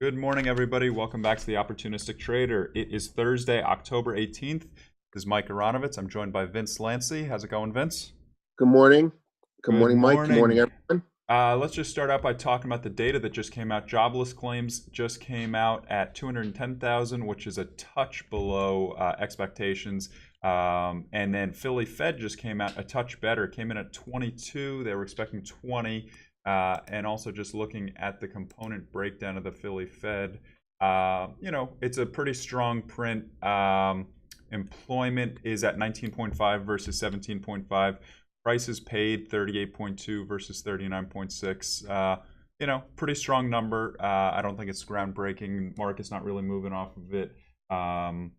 Good morning, everybody. Welcome back to the Opportunistic Trader. It is Thursday, October 18th. This is Mike Aronovitz. I'm joined by Vince Lancy. How's it going, Vince? Good morning. Good Good morning, Mike. Good morning, morning. everyone. Let's just start out by talking about the data that just came out. Jobless claims just came out at 210,000, which is a touch below expectations. And then Philly Fed just came out a touch better. It came in at 22. They were expecting 20. And also just looking at the component breakdown of the Philly Fed, it's a pretty strong print. Employment is at 19.5 versus 17.5. Prices paid 38.2 versus 39.6. Pretty strong number. I don't think it's groundbreaking. Market's not really moving off of it. I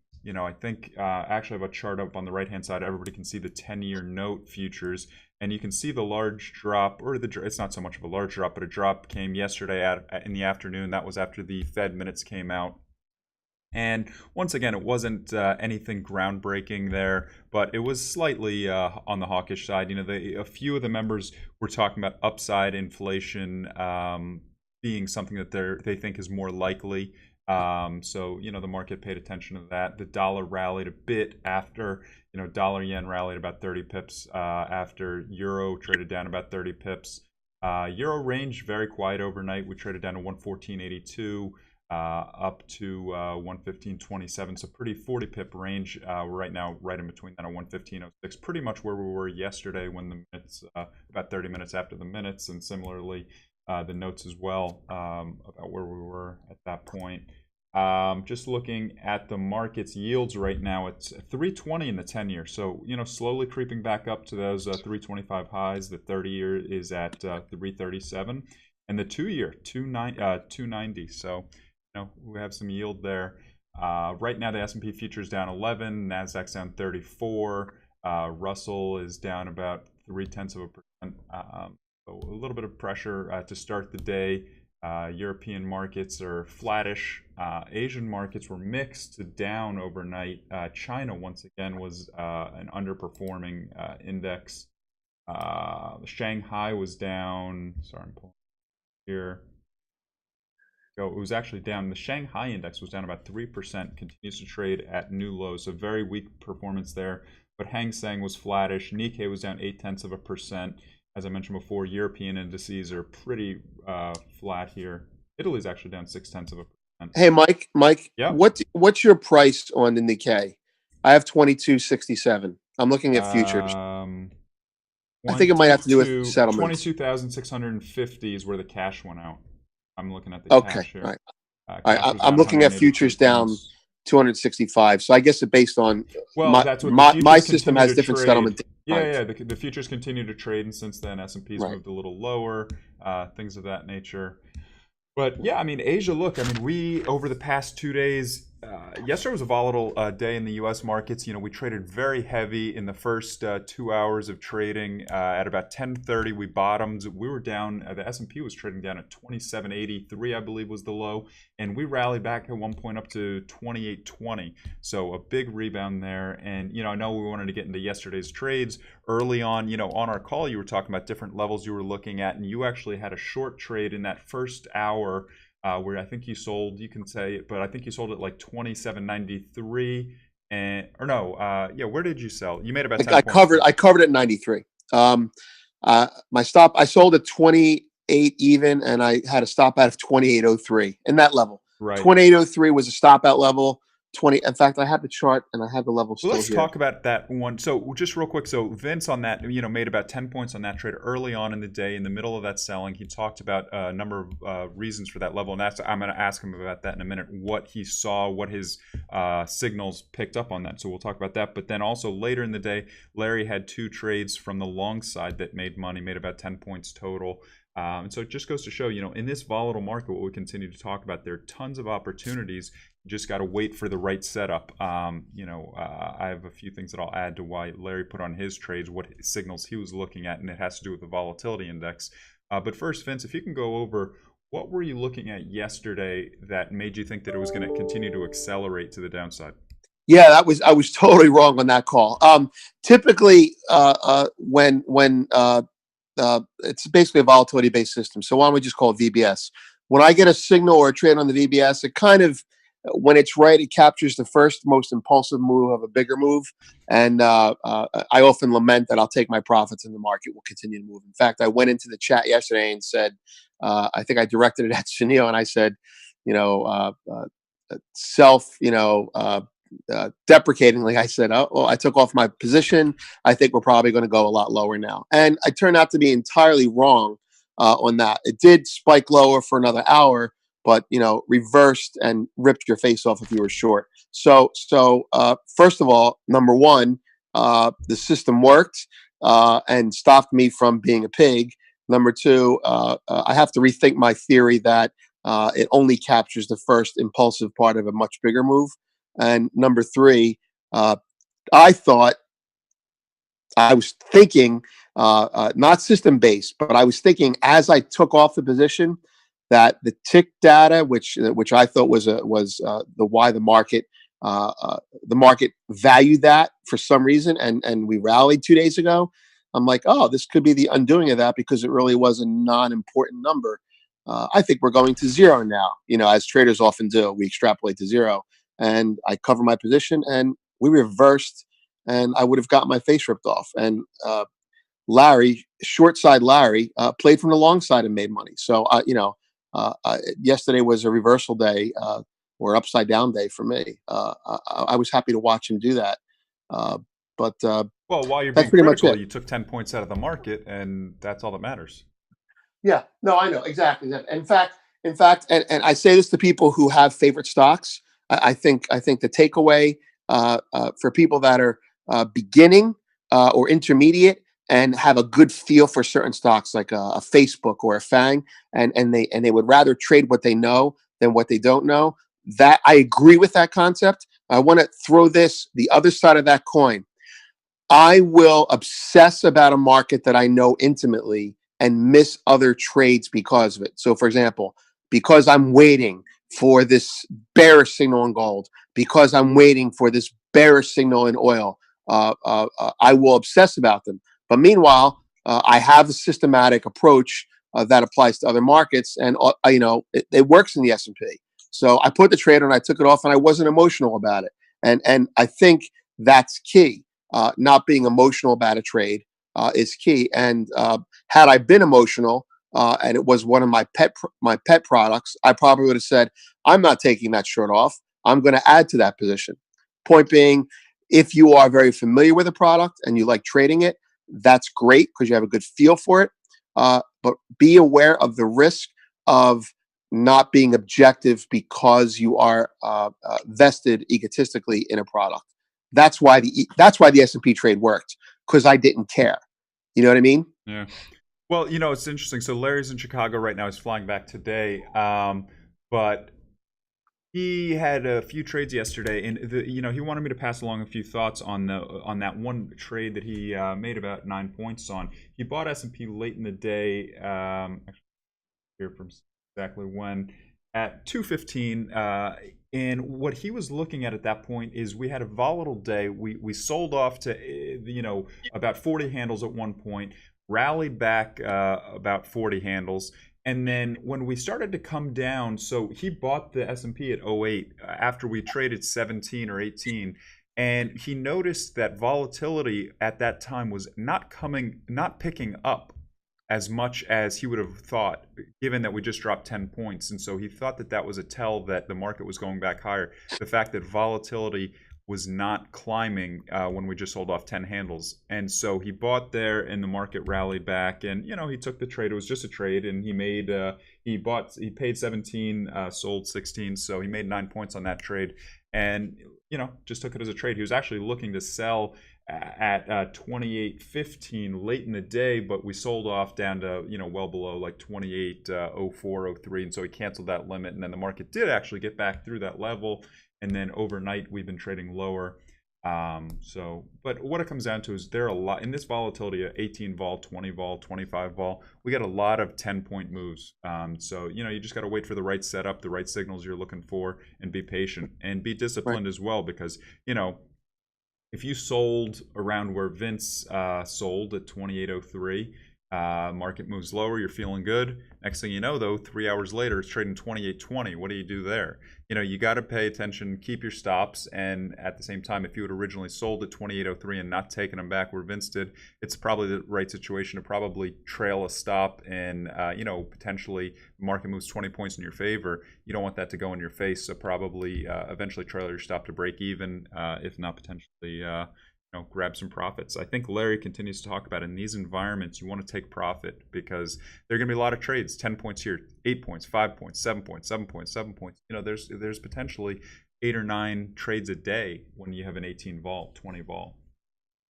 think actually I have a chart up on the right-hand side. Everybody can see the 10-year note futures, and you can see the large drop, or it's not so much of a large drop, but a drop came yesterday in the afternoon. That was after the Fed minutes came out. And once again, it wasn't anything groundbreaking there, but it was slightly on the hawkish side. A few of the members were talking about upside inflation being something that they think is more likely. The market paid attention to that. The dollar rallied a bit after, dollar yen rallied about 30 pips after euro traded down about 30 pips. Euro range very quiet overnight. We traded down to 114.82. Up to 115.27, so pretty 40 pip range. We're right now right in between that and 115.06, pretty much where we were yesterday when the minutes, about 30 minutes after the minutes, and similarly the notes as well, about where we were at that point. Just looking at the market's yields right now, it's 320 in the 10-year, so slowly creeping back up to those 325 highs. The 30-year is at 337, and the 2-year 290. So we have some yield there. Right now, the S&P futures down 11, Nasdaq's down 34. Russell is down about 0.3%. So a little bit of pressure to start the day. European markets are flattish. Asian markets were mixed to down overnight. China, once again, was an underperforming index. Shanghai was down. Sorry, I'm pulling here. It was actually down. The Shanghai index was down about 3%, continues to trade at new lows. So very weak performance there. But Hang Seng was flattish. Nikkei was down 0.8%. As I mentioned before, European indices are pretty flat here. Italy's actually down 0.6%. Hey, Mike. Yeah. What's your price on the Nikkei? I have 22.67. I'm looking at futures. I think it might have to do with settlements. 22,650 is where the cash went out. I'm looking at the cash here. Right. I'm looking at futures down 265. So I guess it's based on that's what my system has different settlement. Yeah. The futures continue to trade, and since then S&P's moved a little lower, things of that nature. But yeah, Asia. Look, we over the past 2 days. Yesterday was a volatile day in the U.S. markets. We traded very heavy in the first 2 hours of trading. At about 10:30, we bottomed. We were down. The S&P was trading down at 27.83, I believe, was the low, and we rallied back at one point up to 28.20. So a big rebound there. And I know we wanted to get into yesterday's trades early on. On our call, you were talking about different levels you were looking at, and you actually had a short trade in that first hour. Where I think you sold, you can say it, but I think you sold it like 27.93, where did you sell? You made about 10 points. I covered at 93. My stop, I sold at 28 even, and I had a stop out of 28.03 in that level. Right. 28.03 was a stop out level. 20. In fact, I have the chart and I have the level still. Let's talk about that one. So just real quick. So Vince on that, made about 10 points on that trade early on in the day. In the middle of that selling, he talked about a number of reasons for that level, and I'm going to ask him about that in a minute. What he saw, what his signals picked up on that. So we'll talk about that. But then also later in the day, Larry had 2 trades from the long side that made money, made about 10 points total. And so it just goes to show, in this volatile market, what we continue to talk about, there are tons of opportunities. You just got to wait for the right setup. I have a few things that I'll add to why Larry put on his trades, what signals he was looking at, and it has to do with the volatility index. But first, Vince, if you can go over, what were you looking at yesterday that made you think that it was going to continue to accelerate to the downside? Yeah, I was totally wrong on that call. Typically, when it's basically a volatility-based system. So why don't we just call it VBS? when I get a signal or a trade on the VBS, it kind of, when it's right, it captures the first most impulsive move of a bigger move. And I often lament that I'll take my profits and the market will continue to move. In fact, I went into the chat yesterday and said, I think I directed it at Sunil, and I said, you know, deprecatingly, I said, oh, well, I took off my position. I think we're probably going to go a lot lower now. And I turned out to be entirely wrong on that. It did spike lower for another hour, but reversed and ripped your face off if you were short. So first of all, number one, the system worked and stopped me from being a pig. Number two, I have to rethink my theory that it only captures the first impulsive part of a much bigger move. And number three, I was thinking, not system based, but I was thinking as I took off the position that the tick data, which I thought was the why the market valued that for some reason, and we rallied 2 days ago. I'm like, oh, this could be the undoing of that because it really was a non-important number. I think we're going to zero now. As traders often do, we extrapolate to zero, and I cover my position, and we reversed, and I would have gotten my face ripped off. And Larry, short side Larry, played from the long side and made money. So yesterday was a reversal day or upside down day for me. I was happy to watch him do that. But well, while you're that's being pretty much critical, it. you took 10 points out of the market, and that's all that matters. Yeah, no, I know exactly that. In fact, and I say this to people who have favorite stocks. I think the takeaway for people that are beginning or intermediate and have a good feel for certain stocks like a Facebook or a FANG, and they would rather trade what they know than what they don't know. That I agree with that concept. I want to throw the other side of that coin. I will obsess about a market that I know intimately and miss other trades because of it. So, for example, because I'm waiting for this bearish signal in gold, because I'm waiting for this bearish signal in oil, I will obsess about them. But meanwhile, I have a systematic approach that applies to other markets, and it works in the S&P. So I put the trade on, I took it off, and I wasn't emotional about it. And I think that's key. Not being emotional about a trade is key. And had I been emotional and it was one of my pet products, I probably would have said, I'm not taking that short off. I'm going to add to that position. Point being, if you are very familiar with a product and you like trading it, that's great because you have a good feel for it. But be aware of the risk of not being objective because you are vested egotistically in a product. That's why the S&P trade worked, because I didn't care. You know what I mean? Yeah. Well, it's interesting. So Larry's in Chicago right now. He's flying back today, but he had a few trades yesterday, and he wanted me to pass along a few thoughts on that one trade that he made about 9 points on. He bought S&P late in the day. Actually, here from exactly when at 2:15. And what he was looking at that point is we had a volatile day. We sold off to about 40 handles at one point, rallied back about 40 handles, and then when we started to come down, so he bought the S&P at 08 after we traded 17 or 18. And he noticed that volatility at that time was not picking up as much as he would have thought, given that we just dropped 10 points. And so he thought that was a tell that the market was going back higher. The fact that volatility was not climbing when we just sold off 10 handles. And so he bought there and the market rallied back. And, he took the trade. It was just a trade. And he made, he paid 17, sold 16. So he made 9 points on that trade. And, just took it as a trade. He was actually looking to sell at 28.15 late in the day, but we sold off down to well below like 28.04, 03, and so he canceled that limit. And then the market did actually get back through that level, and then overnight we've been trading lower. But what it comes down to is there are a lot in this volatility: 18 vol, 20 vol, 25 vol. We got a lot of 10-point moves. So you just got to wait for the right setup, the right signals you're looking for, and be patient and be disciplined as well, because if you sold around where Vince sold at 28.03, Market moves lower, you're feeling good. Next thing you know, though, 3 hours later, it's trading 28.20. What do you do there? You got to pay attention, keep your stops, and at the same time, if you had originally sold at 28.03 and not taken them back where Vince did, it's probably the right situation to probably trail a stop and, potentially the market moves 20 points in your favor. You don't want that to go in your face, so probably eventually trail your stop to break even, if not potentially grab some profits. I think Larry continues to talk about in these environments, you want to take profit because there are going to be a lot of trades, 10 points here, 8 points, 5 points, 7 points, 7 points, 7 points. There's potentially 8 or 9 trades a day when you have an 18 vol, 20 vol.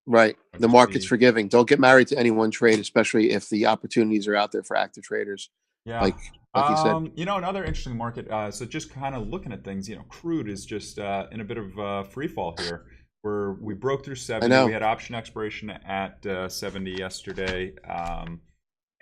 Right. The market's forgiving. Don't get married to any one trade, especially if the opportunities are out there for active traders. Yeah. Like you said. Another interesting market. So just kind of looking at things, crude is just in a bit of free fall here. Where we broke through 70. We had option expiration at 70 yesterday.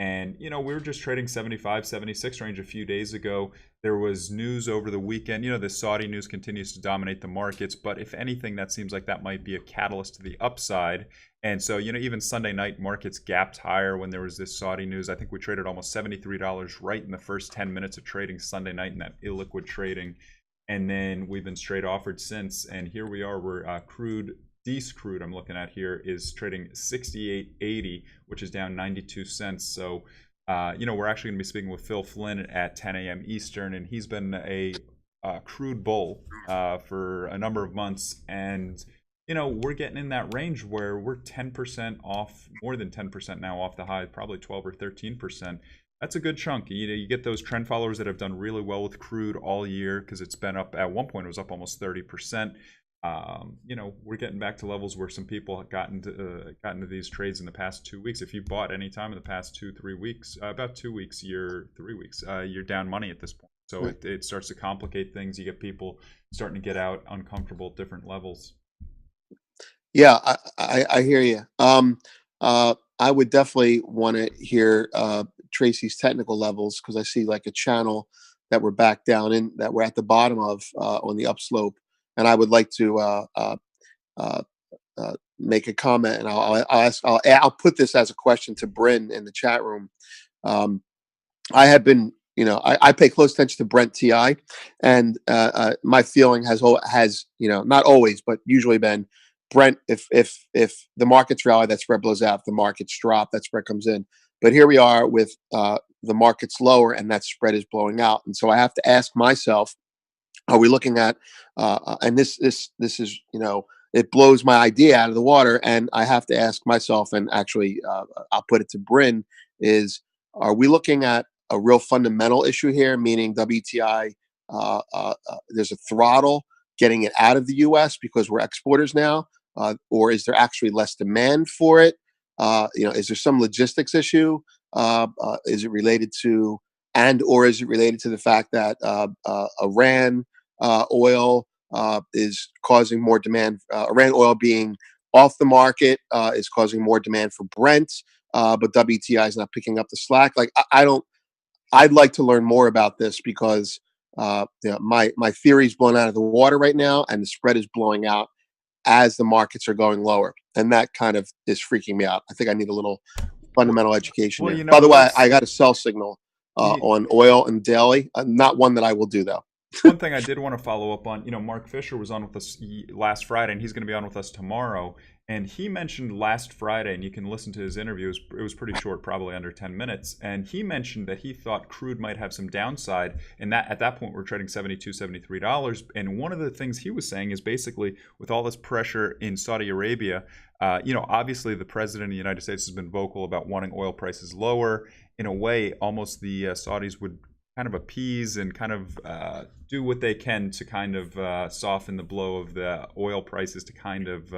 And we were just trading 75, 76 range a few days ago. There was news over the weekend. The Saudi news continues to dominate the markets. But if anything, that seems like that might be a catalyst to the upside. And so, even Sunday night markets gapped higher when there was this Saudi news. I think we traded almost $73 right in the first 10 minutes of trading Sunday night in that illiquid trading. And then we've been straight offered since. And here we are. We're crude I'm looking at here is trading 68.80, which is down 92 cents. So, we're actually going to be speaking with Phil Flynn at 10 a.m. Eastern, and he's been a crude bull for a number of months. And, we're getting in that range where we're 10% off, more than 10% now off the high, probably 12 or 13%. That's a good chunk. You get those trend followers that have done really well with crude all year because it's been up. At one point, it was up almost 30%. We're getting back to levels where some people have gotten to these trades in the past 2 weeks. If you bought any time in the past 2-3 weeks, about 2 weeks, 3 weeks, you're down money at this point. So it starts to complicate things. You get people starting to get out uncomfortable at different levels. Yeah, I hear you. I would definitely want to hear Tracy's technical levels because I see like a channel that we're back down in, that we're at the bottom of on the upslope, and I would like to make a comment, and I'll put this as a question to Bryn in the chat room. I have been, I pay close attention to Brent TI, and my feeling has not always, but usually been Brent. If the markets rally, that spread blows out. If the markets drop, that spread comes in. But here we are with the markets lower, and that spread is blowing out. And so I have to ask myself, are we looking at? And this is it blows my idea out of the water, and I have to ask myself, and actually I'll put it to Bryn, is are we looking at a real fundamental issue here, meaning WTI? There's a throttle getting it out of the U.S. because we're exporters now, or is there actually less demand for it? Is there some logistics issue? Is it related to, or is it related to the fact that Iran oil is causing more demand? Iran oil being off the market is causing more demand for Brent, but WTI is not picking up the slack. Like I don't. I'd like to learn more about this because my theory's blown out of the water right now, and the spread is blowing out as the markets are going lower, and that kind of is freaking me out. I think I need a little fundamental education. Well, by the way, I got a sell signal on oil and daily, not one that I will do though. One thing I did want to follow up on, Mark Fisher was on with us last Friday, and he's going to be on with us tomorrow. And he mentioned last Friday, and you can listen to his interview. It was pretty short, probably under 10 minutes. And he mentioned that he thought crude might have some downside, and that at that point we're trading $72, $73. And one of the things he was saying is basically with all this pressure in Saudi Arabia, obviously the president of the United States has been vocal about wanting oil prices lower. In a way, almost the Saudis would kind of appease and kind of do what they can to kind of soften the blow of the oil prices to kind of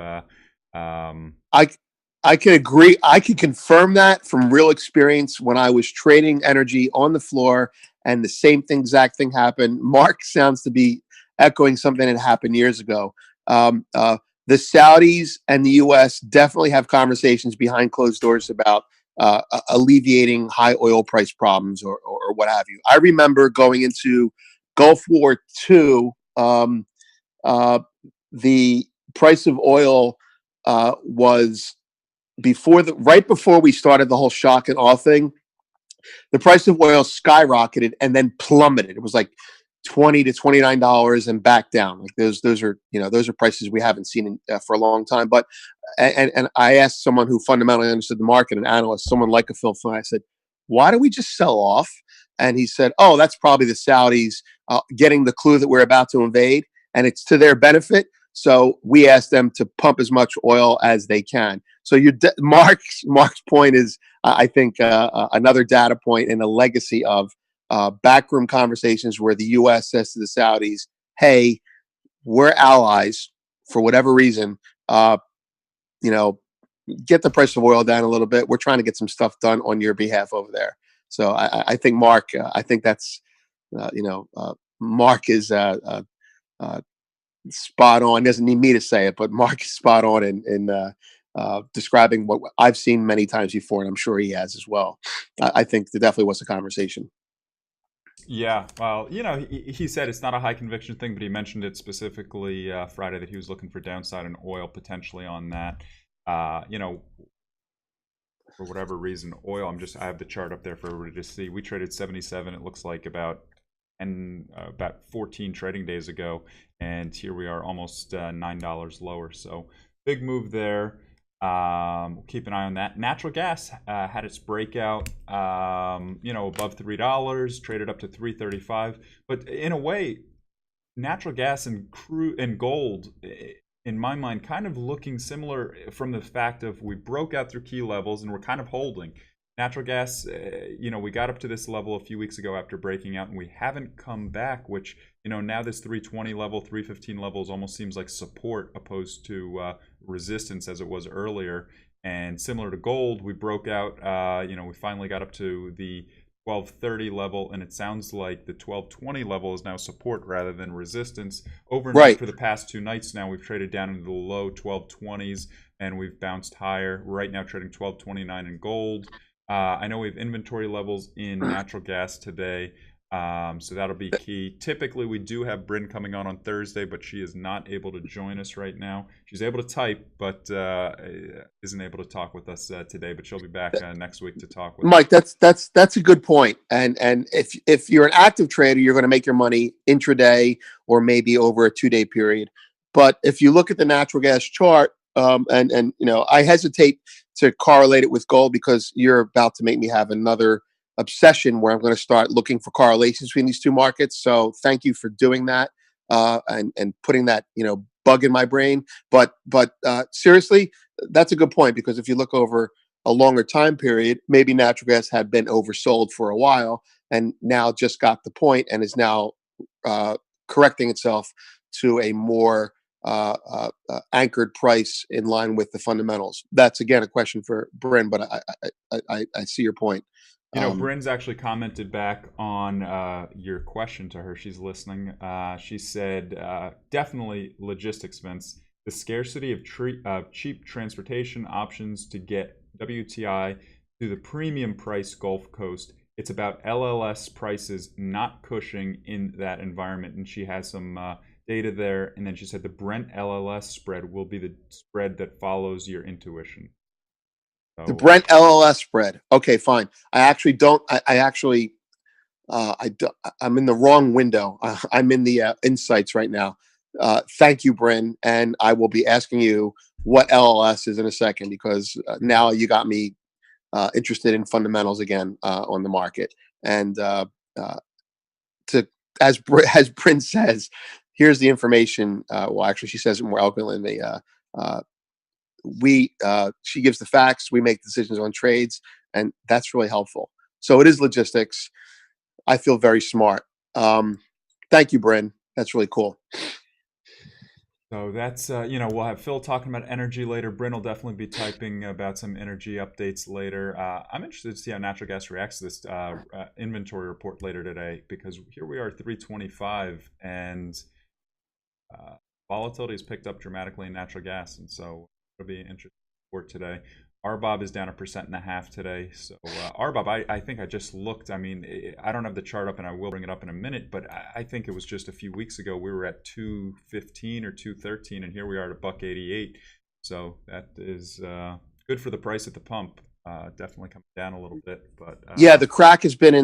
I can agree. I can confirm that from real experience when I was trading energy on the floor, and the same exact thing happened. Mark sounds to be echoing something that happened years ago. The Saudis and the U.S. definitely have conversations behind closed doors about alleviating high oil price problems or what have you. I remember going into Gulf War II, the price of oil was right before we started the whole shock and awe thing, the price of oil skyrocketed and then plummeted. It was like $20 to $29 and back down. Like those are those are prices we haven't seen for a long time. But and I asked someone who fundamentally understood the market, an analyst, someone like a Phil Flynn. I said, why do we just sell off? And he said, oh, that's probably the Saudis getting the clue that we're about to invade, and it's to their benefit. So we asked them to pump as much oil as they can. So Mark's point is, I think, another data point in a legacy of backroom conversations where the U.S. says to the Saudis, "Hey, we're allies for whatever reason. Get the price of oil down a little bit. We're trying to get some stuff done on your behalf over there." So I think Mark, I think that's, Mark is spot on. Doesn't need me to say it, but Mark is spot on in describing what I've seen many times before, and I'm sure he has as well. I think there definitely was a conversation. Yeah, well, he said it's not a high conviction thing, but he mentioned it specifically Friday that he was looking for downside in oil potentially on that. For whatever reason, oil. I have the chart up there for everybody to see. We traded 77. It looks like about 14 trading days ago, and here we are almost $9 lower. So big move there. We'll keep an eye on that. Natural gas had its breakout, above $3, traded up to $3.35. But in a way, natural gas and crude and gold, in my mind, kind of looking similar from the fact of we broke out through key levels and we're kind of holding. Natural gas, we got up to this level a few weeks ago after breaking out, and we haven't come back, which, now this 320 level, 315 levels almost seems like support opposed to resistance as it was earlier. And similar to gold, we broke out, we finally got up to the 1230 level, and it sounds like the 1220 level is now support rather than resistance. Overnight, for the past 2 nights now, we've traded down into the low 1220s, and we've bounced higher. We're right now trading 1229 in gold. I know we have inventory levels in natural gas today, so that'll be key. Typically, we do have Bryn coming on Thursday, but she is not able to join us right now. She's able to type, but isn't able to talk with us today. But she'll be back next week to talk with Mike. That's a good point. And if you're an active trader, you're going to make your money intraday or maybe over a 2-day period. But if you look at the natural gas chart, I hesitate to correlate it with gold because you're about to make me have another obsession where I'm going to start looking for correlations between these two markets. So thank you for doing that and putting that bug in my brain. But seriously, that's a good point, because if you look over a longer time period, maybe natural gas had been oversold for a while and now just got the point and is now correcting itself to a more anchored price in line with the fundamentals. That's again a question for Bryn, but I see your point. Bryn's actually commented back on your question to her. She's listening. She said, definitely logistics, Vince. The scarcity of cheap transportation options to get WTI to the premium price Gulf Coast. It's about LLS prices, not Cushing in that environment. And she has some data there. And then she said the Brent LLS spread will be the spread that follows your intuition. The Brent LLS spread. Okay, fine. I'm in the wrong window. I'm in the insights right now. Thank you, Bryn. And I will be asking you what LLS is in a second, because now you got me interested in fundamentals again on the market. And as Bryn says, here's the information. Well, actually, she says it more eloquently. She gives the facts, we make decisions on trades, and that's really helpful. So it is logistics. I feel very smart. Thank you, Bryn. That's really cool. So that's, we'll have Phil talking about energy later. Bryn will definitely be typing about some energy updates later. I'm interested to see how natural gas reacts to this inventory report later today, because here we are, 325, and volatility has picked up dramatically in natural gas, and so it'll be an interesting report today. RBOB is down 1.5% today. So RBOB, I think I just looked. I mean, I don't have the chart up, and I will bring it up in a minute. But I think it was just a few weeks ago we were at 215 or 213, and here we are at $1.88. So that is good good for the price at the pump. Definitely coming down a little bit, but Yeah, the crack has been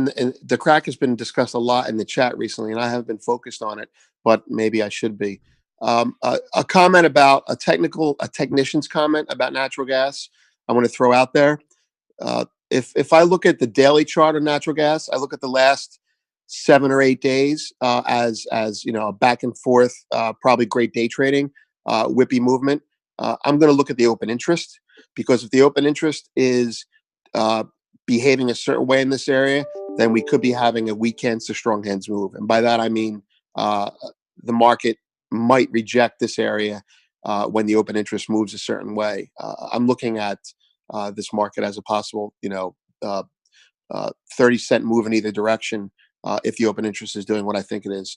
the crack has been discussed a lot in the chat recently, and I haven't been focused on it, but maybe I should be. A comment about a technician's comment about natural gas. I want to throw out there. If I look at the daily chart of natural gas, I look at the last 7 or 8 days as you know, a back and forth, probably great day trading, whippy movement. I'm going to look at the open interest, because if the open interest is uh, behaving a certain way in this area, then we could be having a weak hands to strong hands move, and by that I mean uh, the market might reject this area when the open interest moves a certain way. I'm looking at this market as a possible, 30-cent move in either direction if the open interest is doing what I think it is.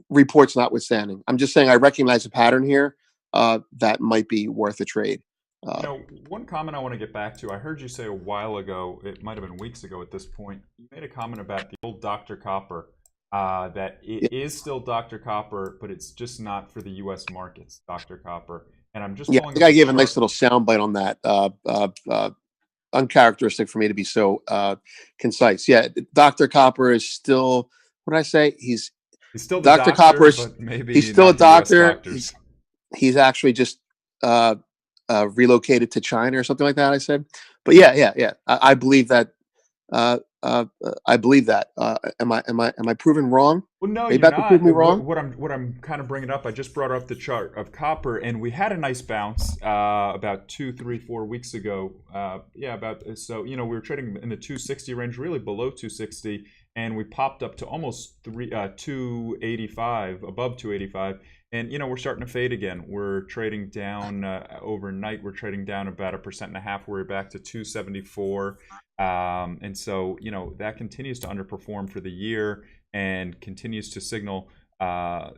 Reports notwithstanding, I'm just saying I recognize a pattern here that might be worth a trade. You know, one comment I want to get back to, I heard you say a while ago, it might have been weeks ago at this point, you made a comment about the old Dr. Copper, that Yeah, it is still Dr. Copper, but it's just not for the US markets, Dr. Copper. And I'm just yeah, I pulling think up I a gave a nice chart. little soundbite on that. Uncharacteristic for me to be so concise. Yeah, Dr. Copper is still, what did I say? He's still the Dr. doctor, Copper is but he's maybe still a not the US doctor. doctors. He's actually just uh, relocated to China or something like that. I said, but yeah. I believe that. I believe that. Am I proven wrong? Well, no, Are you you're about to prove not. me What, wrong? what I'm what I'm kind of bringing up. I just brought up the chart of copper, and we had a nice bounce about 2, 3, 4 weeks ago. Yeah, about so you know we were trading in the 260 range, really below 260, and we popped up to almost 285, above 285, and you know we're starting to fade again. We're trading down overnight. We're trading down about 1.5%. We're back to 274, and so you know that continues to underperform for the year and continues to signal, for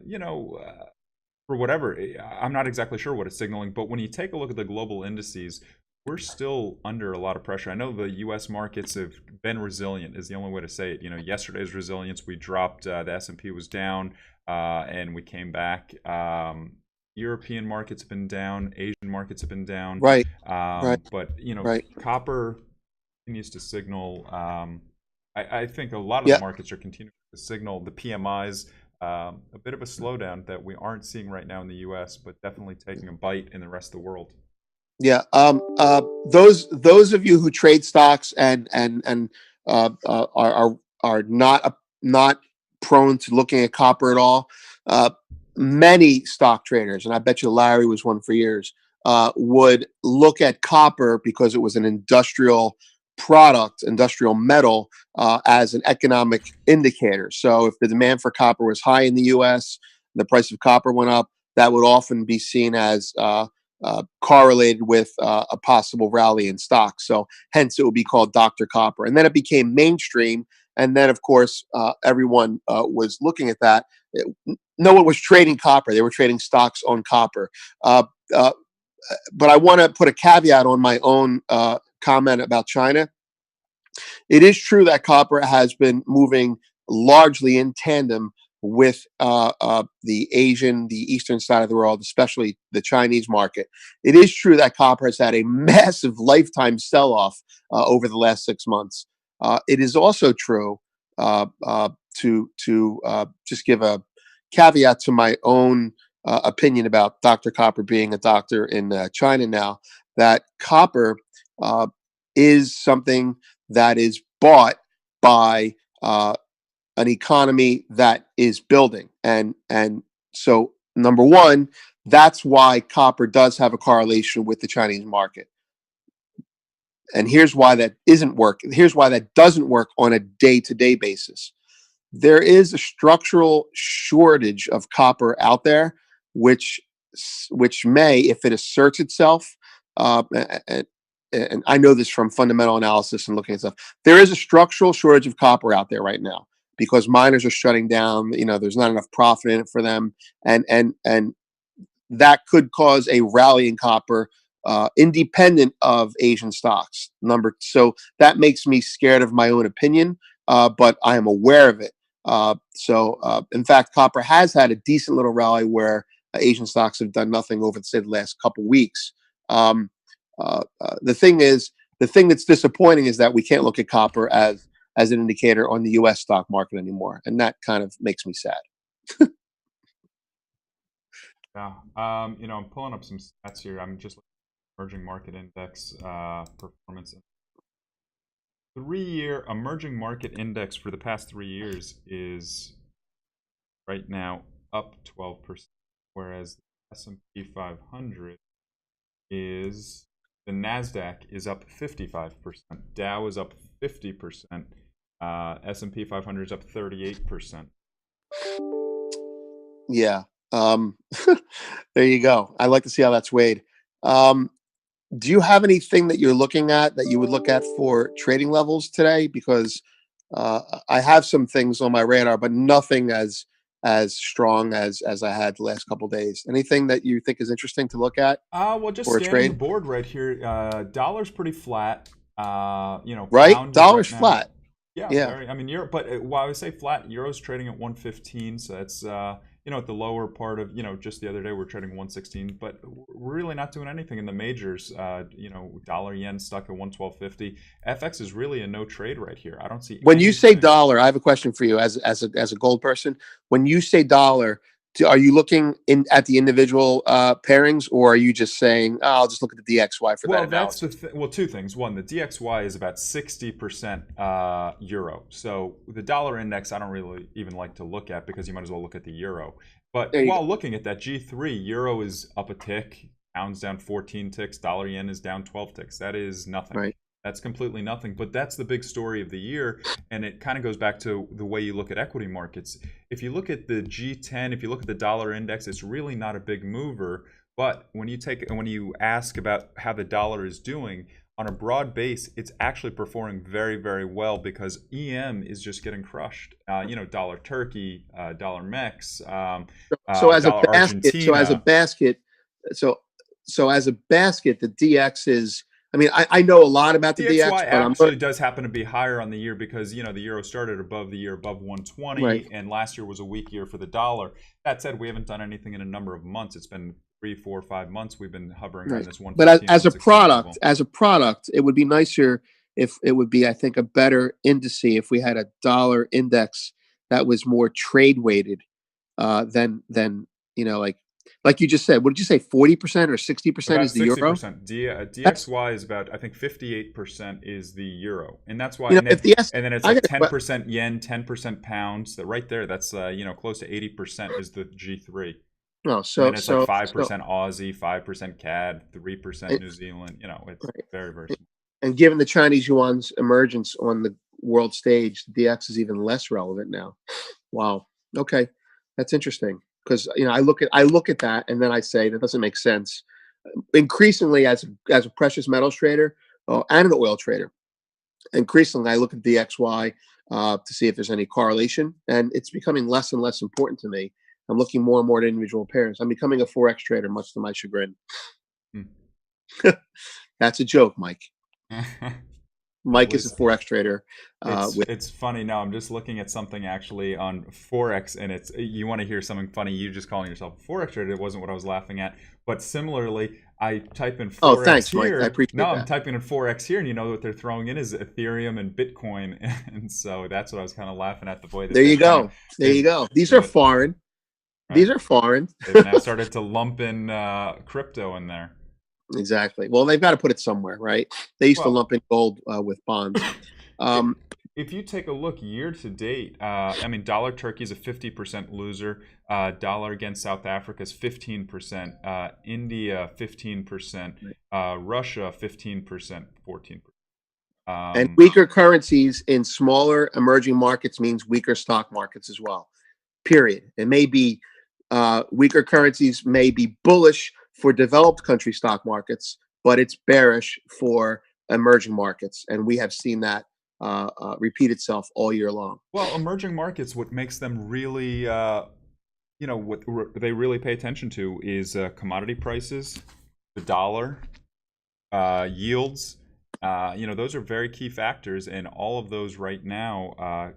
whatever. I'm not exactly sure what it's signaling, but when you take a look at the global indices, we're still under a lot of pressure. I know the U.S. markets have been resilient, is the only way to say it. You know, yesterday's resilience, we dropped, the S&P was down, and we came back. European markets have been down, Asian markets have been down, Right, right, but you know, right. copper continues to signal. I think a lot of the Yeah, markets are continuing to signal the PMIs, a bit of a slowdown that we aren't seeing right now in the U.S., but definitely taking a bite in the rest of the world. yeah. Those of you who trade stocks and are not prone to looking at copper at all. Uh, Many stock traders, and I bet you Larry was one for years, would look at copper because it was an industrial product, industrial metal, as an economic indicator. So if the demand for copper was high in the U.S., the price of copper went up, that would often be seen as correlated with a possible rally in stocks. So hence it would be called Dr. Copper. And then it became mainstream. And then, of course, everyone was looking at that. No one was trading copper. They were trading stocks on copper. Uh, uh, but I want to put a caveat on my own comment about China. It is true that copper has been moving largely in tandem with the eastern side of the world, especially the Chinese market. It is true that copper has had a massive lifetime sell-off over the last 6 months. It is also true, to just give a caveat to my own opinion about Dr. Copper being a doctor in China now, that copper uh, is something that is bought by an economy that is building, and so number one, that's why copper does have a correlation with the Chinese market. And here's why that isn't work. Here's why that doesn't work on a day-to-day basis. There is a structural shortage of copper out there, which which may, if it asserts itself, uh, and, and I know this from fundamental analysis and looking at stuff, there is a structural shortage of copper out there right now because miners are shutting down. You know, there's not enough profit in it for them, and that could cause a rally in copper, independent of Asian stocks. So that makes me scared of my own opinion, but I am aware of it. In fact, copper has had a decent little rally where Asian stocks have done nothing over, say, the last couple weeks. Um, The thing that's disappointing is that we can't look at copper as an indicator on the U.S. stock market anymore, and that kind of makes me sad. Yeah. I'm pulling up some stats here. I'm just looking at emerging market index performance. 3-year emerging market index for the past 3 years is right now up 12%, whereas the S&P 500 is the Nasdaq is up 55%, Dow is up 50%, S&P 500 is up 38%. Yeah. There you go. I'd like to see how that's weighed. Do you have anything that you're looking at that you would look at for trading levels today? Because I have some things on my radar, but nothing as strong as I had the last couple of days. Anything that you think is interesting to look at Well, just for a scanning the trade? board right here. Dollar's pretty flat. Right? Pound is Dollar's right now. flat. Yeah, Yeah. very. I mean, Euro, but while I would say flat, Euro's trading at 115, so that's at the lower part of just the other day we're trading 116, but we're really not doing anything in the majors. Dollar yen stuck at 112.50. FX is really a no trade right here. I don't see When you say anything. dollar, I have a question for you as a gold person. When you say dollar, are you looking at the individual pairings, or are you just saying, "Oh, I'll just look at the DXY for that Well, that's the analysis"? well, two things. One, the DXY is about 60% euro. So the dollar index, I don't really even like to look at because you might as well look at the euro. But There you go. while looking at that G3, euro is up a tick, pound's down 14 ticks, dollar yen is down 12 ticks. That is nothing. Right. That's completely nothing. But that's the big story of the year. And it kind of goes back to the way you look at equity markets. If you look at the G10, if you look at the dollar index, it's really not a big mover. But when you ask about how the dollar is doing on a broad base, it's actually performing very, very well because EM is just getting crushed. Dollar Turkey, dollar Mex, So as a dollar basket, Argentina. so as a basket, the DX is. I mean, I know a lot about the DX, DXY but I'm actually learning. does happen to be higher on the year because the euro started above 120, Right. and last year was a weak year for the dollar. That said, we haven't done anything in a number of months. It's been 3, 4, 5 months we've been hovering around Right. this But 115, as 116 level. a product, it would be nicer if it would be, I think, a better indice if we had a dollar index that was more trade weighted than like you just said. What did you say? 40% or 60% About is the euro? 60%. That's DXY is about, I think, 58% is the euro, and that's why. And then if the S. and then it's I like got 10% yen, 10% pounds. That right there, that's close to 80% is the G3. no. And then So it's like so so 5% Aussie, 5% CAD, 3% and, New Zealand. It's right. very, very small. And given the Chinese yuan's emergence on the world stage, the DX is even less relevant now. Wow. Okay, that's interesting because I look at that and then I say that doesn't make sense. Increasingly, as a precious metals trader and an oil trader, increasingly I look at DXY to see if there's any correlation, and it's becoming less and less important to me. I'm looking more and more at individual pairs. I'm becoming a forex trader, much to my chagrin. That's a joke, Mike. At Mike is a least forex trader. With it's funny now. I'm just looking at something actually on Forex, and it's you want to hear something funny. You just calling yourself a Forex trader. It wasn't what I was laughing at. But similarly, I type in oh, Forex thanks, Mike. I here. No, appreciate I'm that. typing in Forex here, and you know what they're throwing in is Ethereum and Bitcoin, and so that's what I was kind of laughing at the way that There you they've kind of go. There you they've go. These are the foreign. These right. are foreign. They've now started to lump in crypto in there. Exactly. Well, they've got to put it somewhere, right? They used to Well, lump in gold with bonds. it, Um, if you take a look year to date, I mean, dollar Turkey is a 50% loser. Dollar against South Africa is 15%. India 15%. Russia 15%. 14%. and weaker currencies in smaller emerging markets means weaker stock markets as well. Period. It may be weaker currencies may be bullish for developed country stock markets, but it's bearish for emerging markets, and we have seen that repeat itself all year long. Well, emerging markets, what makes them really, what they really pay attention to is commodity prices, the dollar, yields. Those are very key factors, and all of those right now,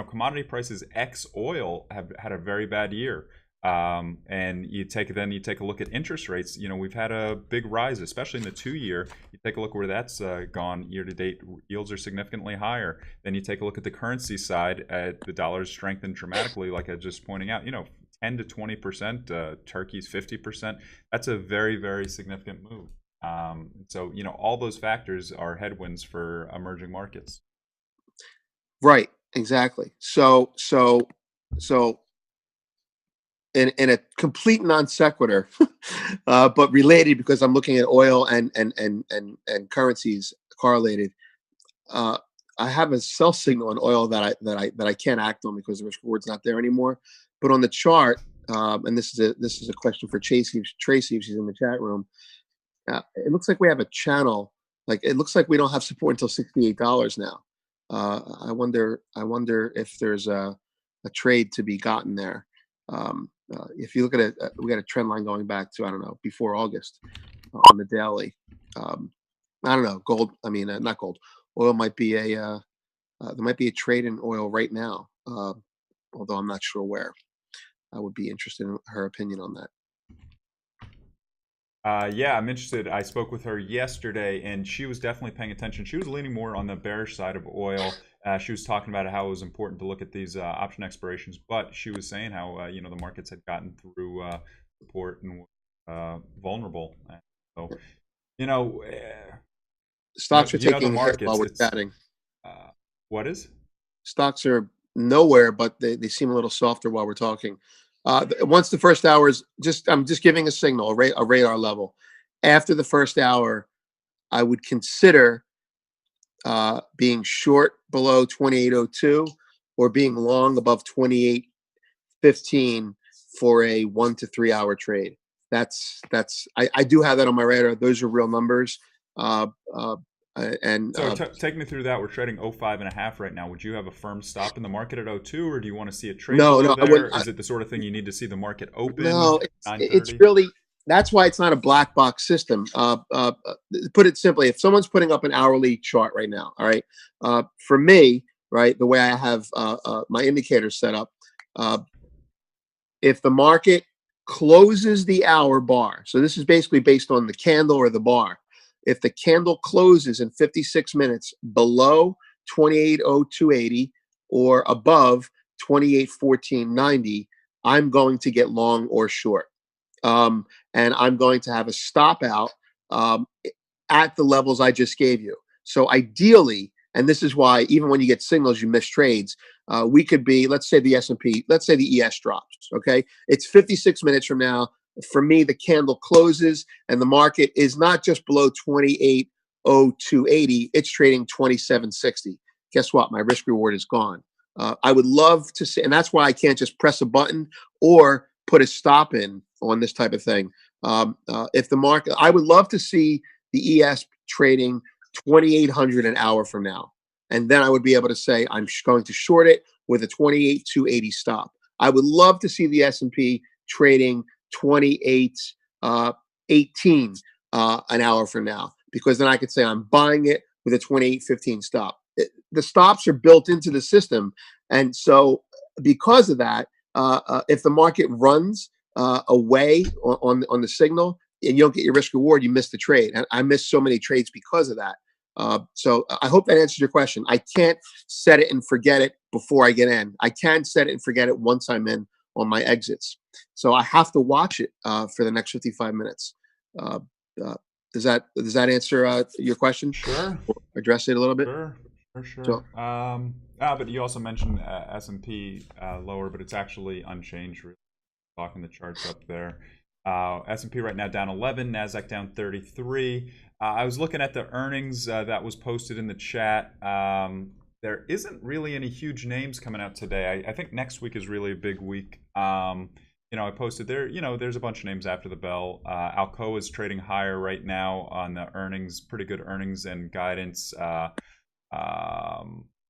commodity prices ex oil have had a very bad year. And you take a look at interest rates. We've had a big rise, especially in the 2 year. You take a look where that's gone year to date. Yields are significantly higher. Then you take a look at the currency side. The dollar's strengthened dramatically, like I was just pointing out. 10 to 20%. Turkey's 50%. That's a very, very significant move. So all those factors are headwinds for emerging markets. Right. Exactly. So in a complete non sequitur, but related because I'm looking at oil and currencies correlated. Uh, I have a sell signal on oil that I can't act on because the risk reward's not there anymore. But on the chart, and this is a question for Tracy if she's in the chat room. It looks like we have a channel. Like it looks like we don't have support until $68 now. I wonder if there's a trade to be gotten there. If you look at it, we got a trend line going back to, I don't know, before August on the daily. I don't know, gold. I mean, not gold. Oil might be there might be a trade in oil right now, although I'm not sure where. I would be interested in her opinion on that. Yeah, I'm interested. I spoke with her yesterday, and she was definitely paying attention. She was leaning more on the bearish side of oil. She was talking about how it was important to look at these option expirations, but she was saying how the markets had gotten through support and vulnerable. So Stocks are the taking a hit while markets. we're chatting. What is? Stocks are nowhere, but they seem a little softer while we're talking. Once the first hour is I'm just giving a signal, a radar level. After the first hour, I would consider being short below 2802 or being long above 2815 for a 1 to 3 hour trade. I do have that on my radar. Those are real numbers. So take me through that. We're trading 05.5 right now. Would you have a firm stop in the market at 02, or do you want to see a trade below there? Is it the sort of thing you need to see the market open? No, it's really, that's why it's not a black box system. Put it simply, if someone's putting up an hourly chart right now, all right, for me, right, the way I have my indicators set up, if the market closes the hour bar, so this is basically based on the candle or the bar. If the candle closes in 56 minutes below 2802.80 or above 2814.90, I'm going to get long or short. And I'm going to have a stop out at the levels I just gave you. So ideally, and this is why even when you get signals, you miss trades. We could be, let's say the S&P, let's say the ES drops. Okay, it's 56 minutes from now. For me, the candle closes and the market is not just below 2802.80, it's trading 2760. Guess what? My risk reward is gone. I would love to see, and that's why I can't just press a button or put a stop in on this type of thing. If the market, I would love to see the ES trading 2,800 an hour from now. And then I would be able to say, I'm going to short it with a 28,280 stop. I would love to see the S&P trading 28.18 an hour from now, because then I could say I'm buying it with a 28.15 stop. The stops are built into the system. And so because of that, if the market runs away on the signal and you don't get your risk reward, you miss the trade. And I miss so many trades because of that. So I hope that answers your question. I can't set it and forget it before I get in. I can set it and forget it once I'm in on my exits. So I have to watch it for the next 55 minutes. Does that answer your question? Sure. Or address it a little bit? Sure. So, but you also mentioned S&P lower, but it's actually unchanged. Really. Talking the charts up there. S&P right now down 11, NASDAQ down 33. I was looking at the earnings that was posted in the chat. There isn't really any huge names coming out today. I think next week is really a big week. I posted there, there's a bunch of names after the bell. Alcoa is trading higher right now on the earnings, pretty good earnings and guidance.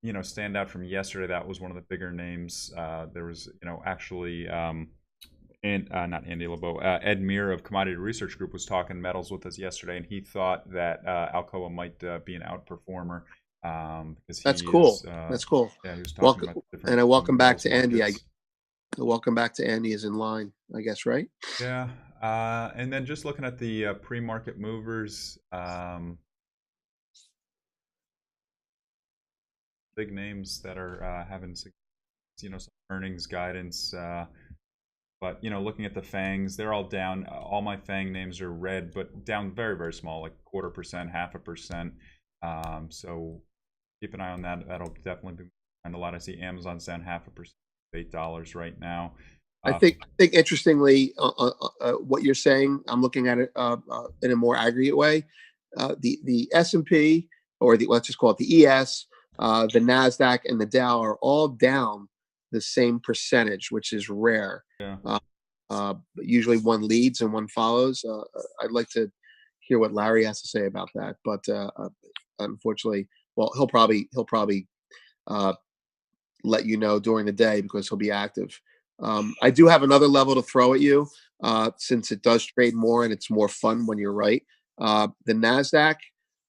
Standout from yesterday, that was one of the bigger names. There was, actually... and not Andy LeBeau, Ed Meir of Commodity Research Group was talking metals with us yesterday, and he thought that Alcoa might be an outperformer. Because that's cool. That's cool. Yeah, he was talking about and I welcome back to Andy. Welcome back to Andy is in line, I guess, right? Yeah. And then just looking at the pre-market movers, big names that are having some earnings guidance. But looking at the FANGs, they're all down. All my FANG names are red, but down very, very small, like 1/4%, 1/2%. So keep an eye on that. That'll definitely be behind a lot. I see Amazon's down 0.5%, $8 right now. I think interestingly, what you're saying, I'm looking at it in a more aggregate way. The S&P, or let's just call it the ES, the Nasdaq, and the Dow are all down the same percentage, which is rare. Yeah. Usually one leads and one follows. I'd like to hear what Larry has to say about that, but unfortunately, well, he'll probably uh, let you know during the day because he'll be active. I do have another level to throw at you, since it does trade more and it's more fun when you're right. The Nasdaq,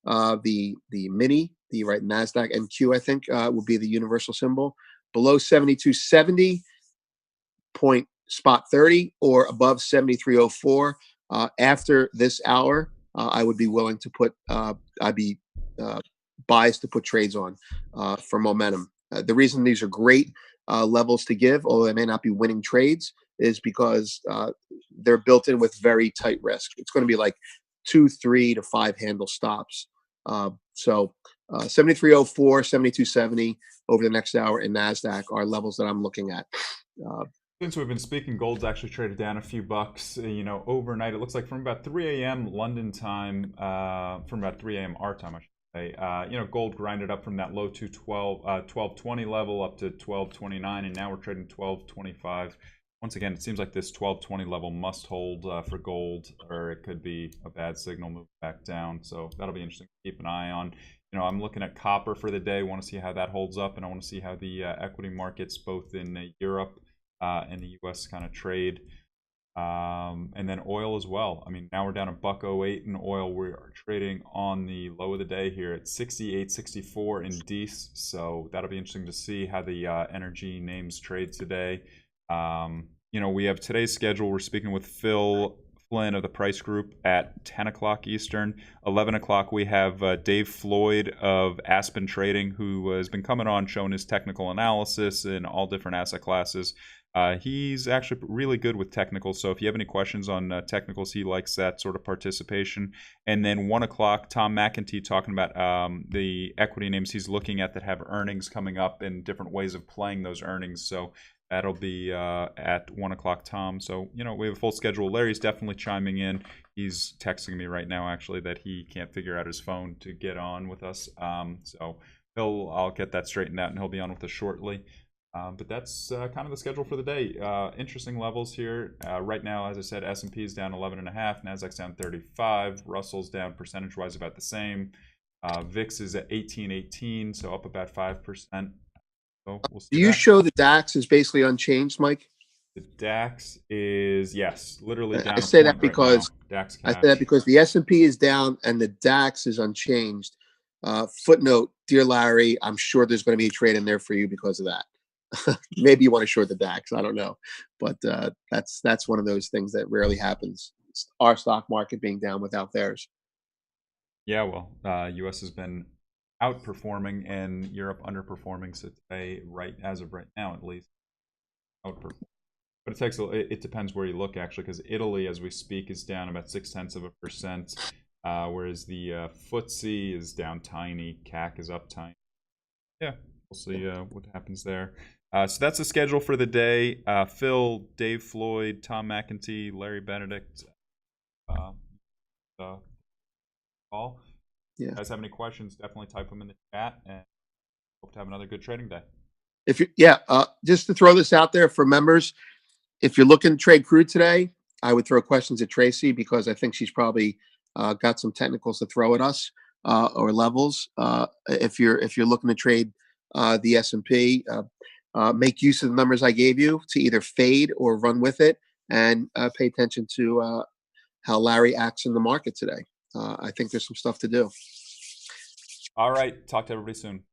the mini, the right Nasdaq NQ, I think will be the universal symbol below 7270 point spot 30 or above 7304. After this hour, I would be willing to put. I'd be biased to put trades on for momentum. The reason these are great levels to give, although they may not be winning trades, is because they're built in with very tight risk. It's going to be like 2, 3 to 5 handle stops. So 7304, 7270 over the next hour in Nasdaq are levels that I'm looking at. Since we've been speaking, gold's actually traded down a few bucks. Overnight, it looks like from about 3 a.m. London time, from about 3 a.m. our time, I should say. Gold grinded up from that low to 1220 level up to 1229, and now we're trading 1225. Once again, it seems like this 1220 level must hold for gold, or it could be a bad signal move back down. So that'll be interesting to keep an eye on. I'm looking at copper for the day. Want to see how that holds up, and I want to see how the equity markets, both in Europe and the U.S. kind of trade, and then oil as well. I mean, now we're down $1.08 in oil. We are trading on the low of the day here at 68.64 in DEES. So that'll be interesting to see how the energy names trade today. We have today's schedule. We're speaking with Phil Flynn of the Price Group at 10 o'clock Eastern. 11 o'clock, we have Dave Floyd of Aspen Trading, who has been coming on showing his technical analysis in all different asset classes. He's actually really good with technicals, so if you have any questions on technicals, he likes that sort of participation. And then 1 o'clock, Tom McEntee talking about the equity names he's looking at that have earnings coming up and different ways of playing those earnings. So that'll be at 1 o'clock, Tom. So, we have a full schedule. Larry's definitely chiming in. He's texting me right now, actually, that he can't figure out his phone to get on with us. So I'll get that straightened out, and he'll be on with us shortly. But that's kind of the schedule for the day. Interesting levels here. Right now, as I said, S&P is down 11.5, Nasdaq's down 35, Russell's down percentage-wise about the same. VIX is at 1818, so up about 5%. So we'll see. Do you show the DAX is basically unchanged, Mike? The DAX is, yes, literally down. I say that because DAX I say that because the S&P is down and the DAX is unchanged. Footnote, dear Larry, I'm sure there's going to be a trade in there for you because of that. Maybe you want to short the DAX. I don't know, but that's one of those things that rarely happens. It's our stock market being down without theirs. Yeah, well, U.S. has been outperforming and Europe underperforming. So today, as of right now, at least, outperforming. But it depends where you look, actually, because Italy, as we speak, is down about 0.6%, whereas the FTSE is down tiny. CAC is up tiny. Yeah, we'll see what happens there. So that's the schedule for the day. Phil, Dave Floyd, Tom McEntee, Larry Benedict. Call. Yeah. If you guys have any questions, definitely type them in the chat, and hope to have another good trading day. Just to throw this out there for members, if you're looking to trade crude today, I would throw questions at Tracy because I think she's probably got some technicals to throw at us or levels. If you're looking to trade the S&P, make use of the numbers I gave you to either fade or run with it, and pay attention to how Larry acts in the market today. I think there's some stuff to do. All right. Talk to everybody soon.